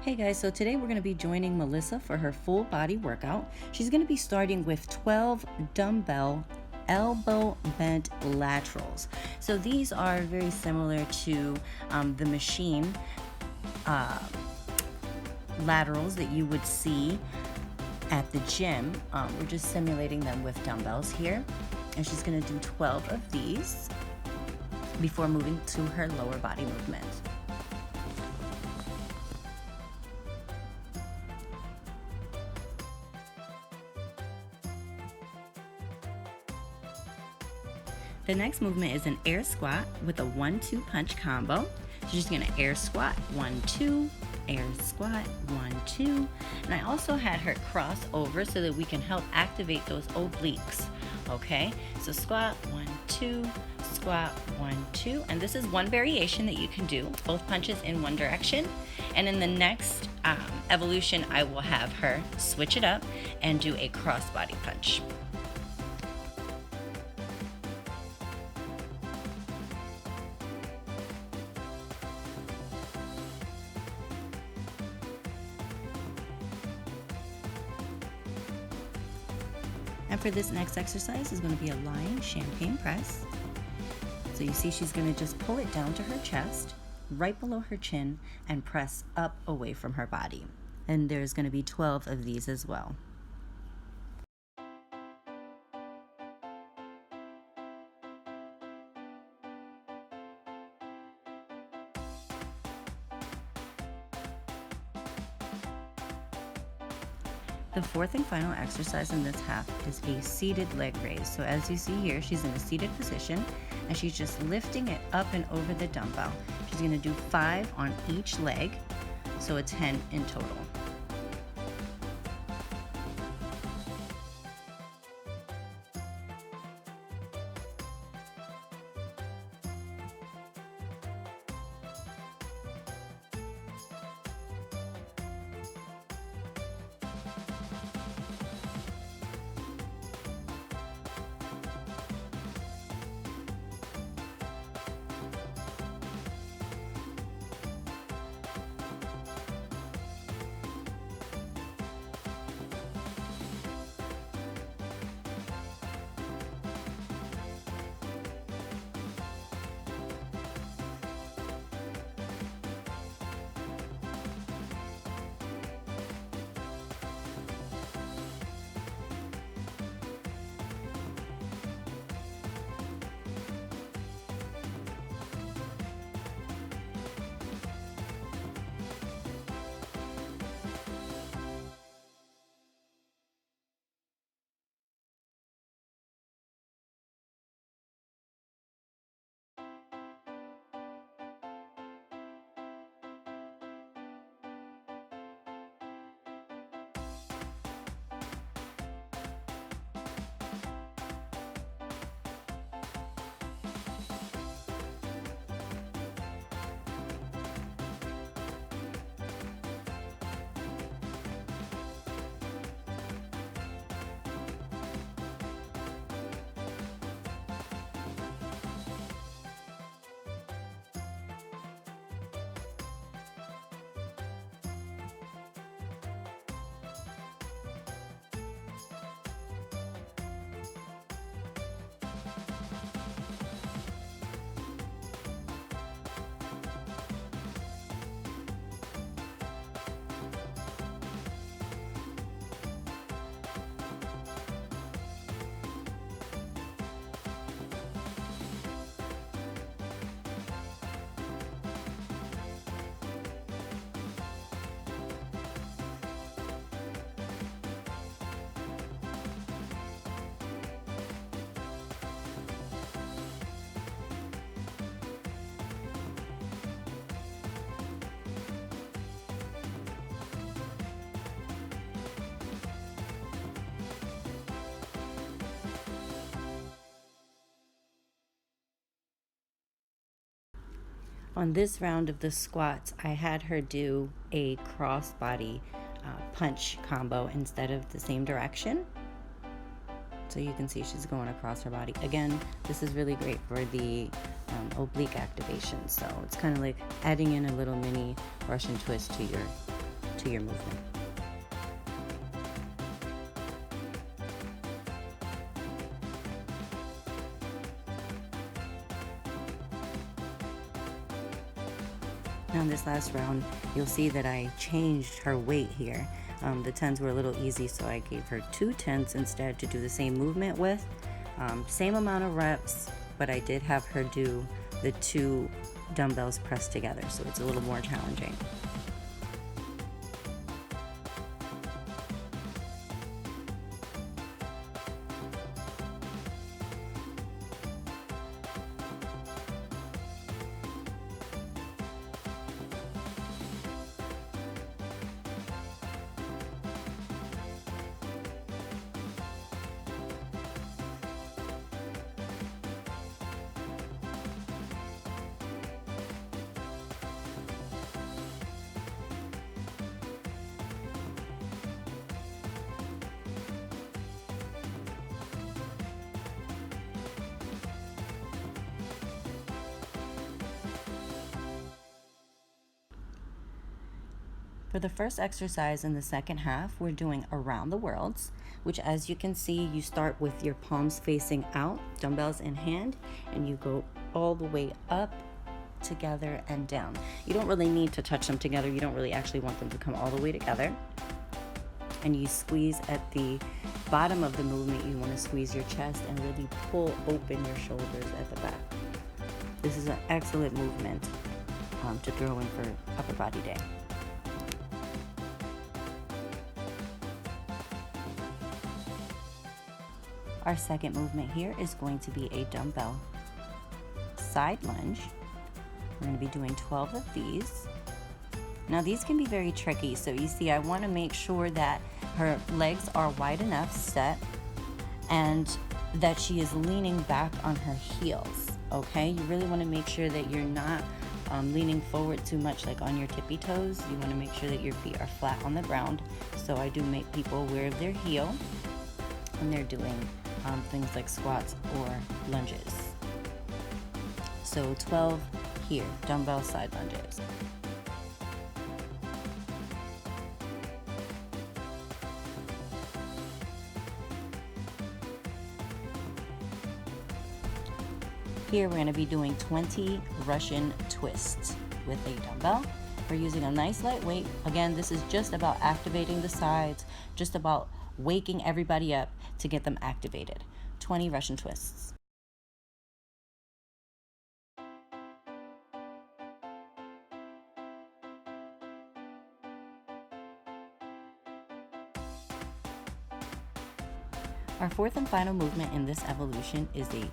Hey guys, so today we're going to be joining Melissa for her full body workout. She's going to be starting with 12 dumbbell elbow bent laterals. So these are very similar to the machine laterals that you would see at the gym. We're just simulating them with dumbbells here. And she's going to do 12 of these before moving to her lower body movement. The next movement is an air squat with a 1-2 punch combo. She's just gonna air squat, 1-2, air squat, 1-2. And I also had her cross over so that we can help activate those obliques, okay? So squat, 1-2, squat, 1-2. And this is one variation that you can do, both punches in one direction. And in the next evolution, I will have her switch it up and do a cross body punch. And for this next exercise is going to be a lying champagne press. So you see she's going to just pull it down to her chest, right below her chin, and press up away from her body. And there's going to be 12 of these as well. The fourth and final exercise in this half is a seated leg raise. So as you see here, she's in a seated position and she's just lifting it up and over the dumbbell. She's going to do 5 on each leg, so a 10 in total. On this round of the squats, I had her do a cross body punch combo instead of the same direction. So you can see she's going across her body. Again, this is really great for the oblique activation. So it's kind of like adding in a little mini Russian twist to your to your movement. Now in this last round, you'll see that I changed her weight here. The 10s were a little easy, so I gave her 2 10s instead to do the same movement with. Same amount of reps, but I did have her do the 2 dumbbells pressed together, so it's a little more challenging. For the first exercise in the second half, we're doing around the worlds, which as you can see, you start with your palms facing out, dumbbells in hand, and you go all the way up, together, and down. You don't really need to touch them together. You don't really actually want them to come all the way together. And you squeeze at the bottom of the movement. You want to squeeze your chest and really pull open your shoulders at the back. This is an excellent movement to throw in for upper body day. Our second movement here is going to be a dumbbell side lunge. We're going to be doing 12 of these. Now these can be very tricky, so you see I want to make sure that her legs are wide enough set and that she is leaning back on her heels, okay? You really want to make sure that you're not leaning forward too much like on your tippy toes. You want to make sure that your feet are flat on the ground. So I do make people aware of their heel when they're doing things like squats or lunges. So 12 here, dumbbell side lunges. Here we're going to be doing 20 Russian twists with a dumbbell. We're using a nice light weight. Again, this is just about activating the sides, just about waking everybody up to get them activated. 20 Russian twists. Our fourth and final movement in this evolution is a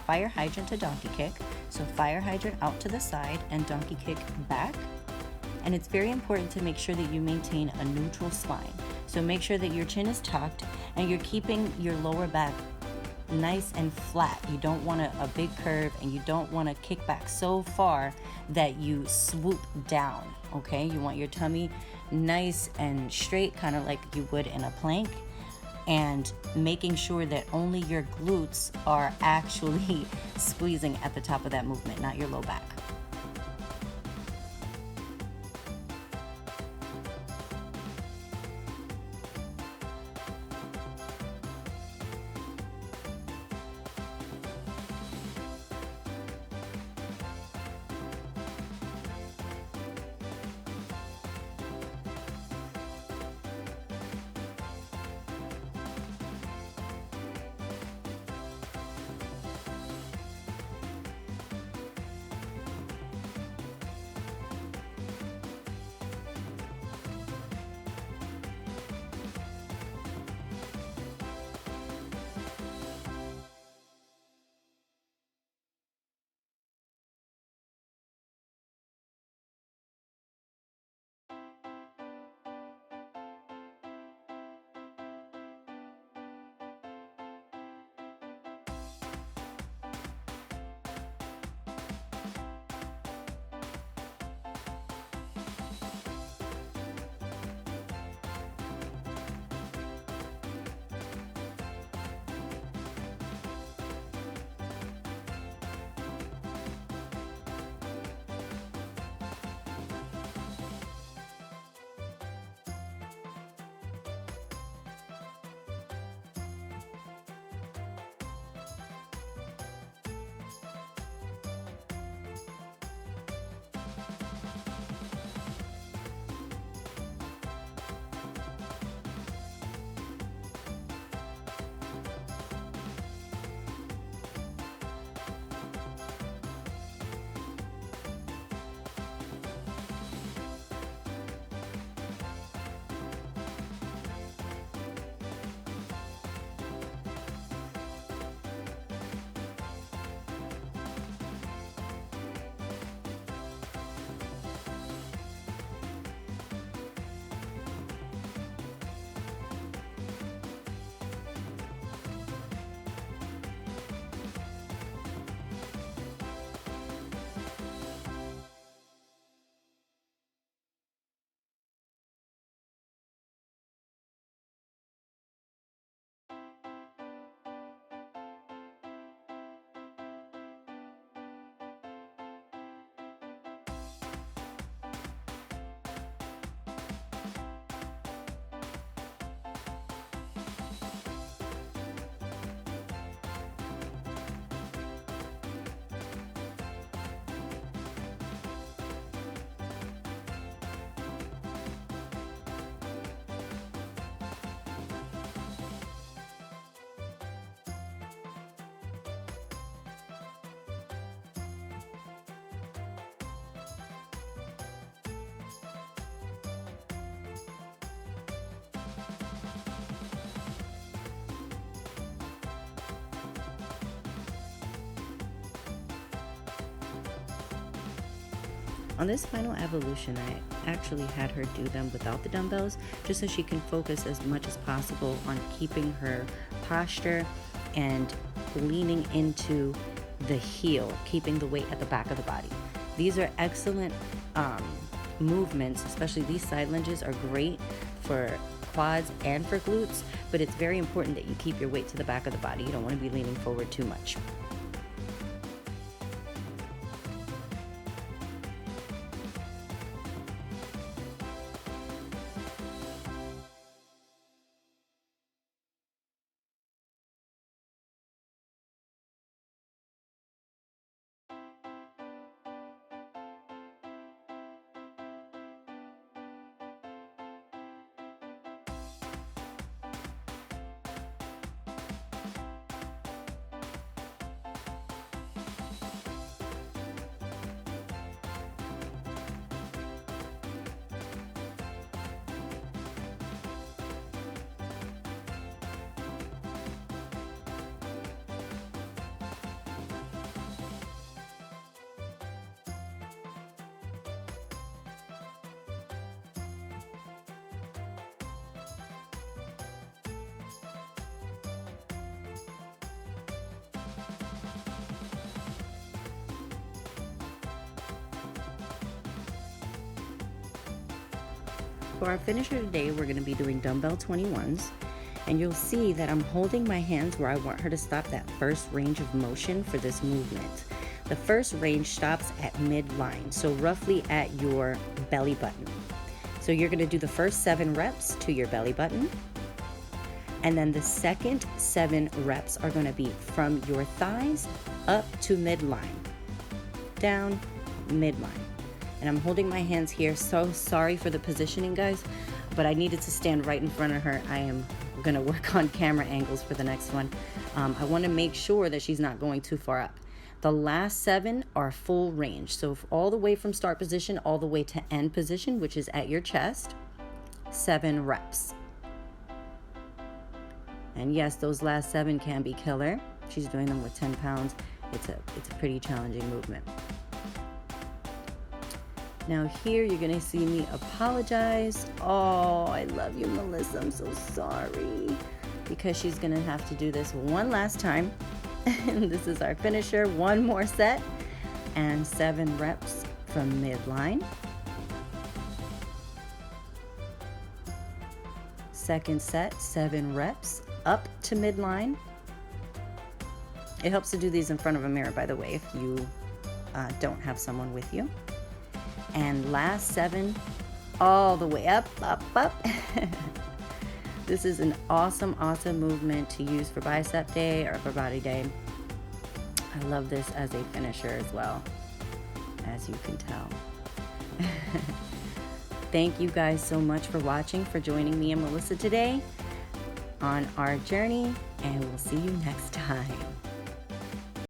fire hydrant to donkey kick. So fire hydrant out to the side and donkey kick back. And it's very important to make sure that you maintain a neutral spine. So make sure that your chin is tucked and you're keeping your lower back nice and flat. You don't want a big curve, and you don't want to kick back so far that you swoop down, okay? You want your tummy nice and straight, kind of like you would in a plank, and making sure that only your glutes are actually squeezing at the top of that movement, not your low back. On this final evolution, I actually had her do them without the dumbbells, just so she can focus as much as possible on keeping her posture and leaning into the heel, keeping the weight at the back of the body. These are excellent movements, especially these side lunges are great for quads and for glutes, but it's very important that you keep your weight to the back of the body. You don't want to be leaning forward too much. For our finisher today, we're going to be doing dumbbell 21s, and you'll see that I'm holding my hands where I want her to stop that first range of motion for this movement. The first range stops at midline, so roughly at your belly button. So you're going to do the first 7 reps to your belly button, and then the second 7 reps are going to be from your thighs up to midline, down, midline. And I'm holding my hands here. So sorry for the positioning, guys, but I needed to stand right in front of her. I am gonna work on camera angles for the next one. I wanna make sure that she's not going too far up. The last 7 are full range. So all the way from start position, all the way to end position, which is at your chest, 7 reps. And yes, those last 7 can be killer. She's doing them with 10 pounds. It's a pretty challenging movement. Now here you're gonna see me apologize. Oh, I love you, Melissa, I'm so sorry. Because she's gonna have to do this one last time. And this is our finisher, 1 more set and 7 reps from midline. Second set, 7 reps up to midline. It helps to do these in front of a mirror, by the way, if you don't have someone with you. And last 7 all the way up, up, up. This is an awesome, awesome movement to use for bicep day or for body day. I love this as a finisher as well, as you can tell. Thank you guys so much for watching, for joining me and Melissa today on our journey, and we'll see you next time.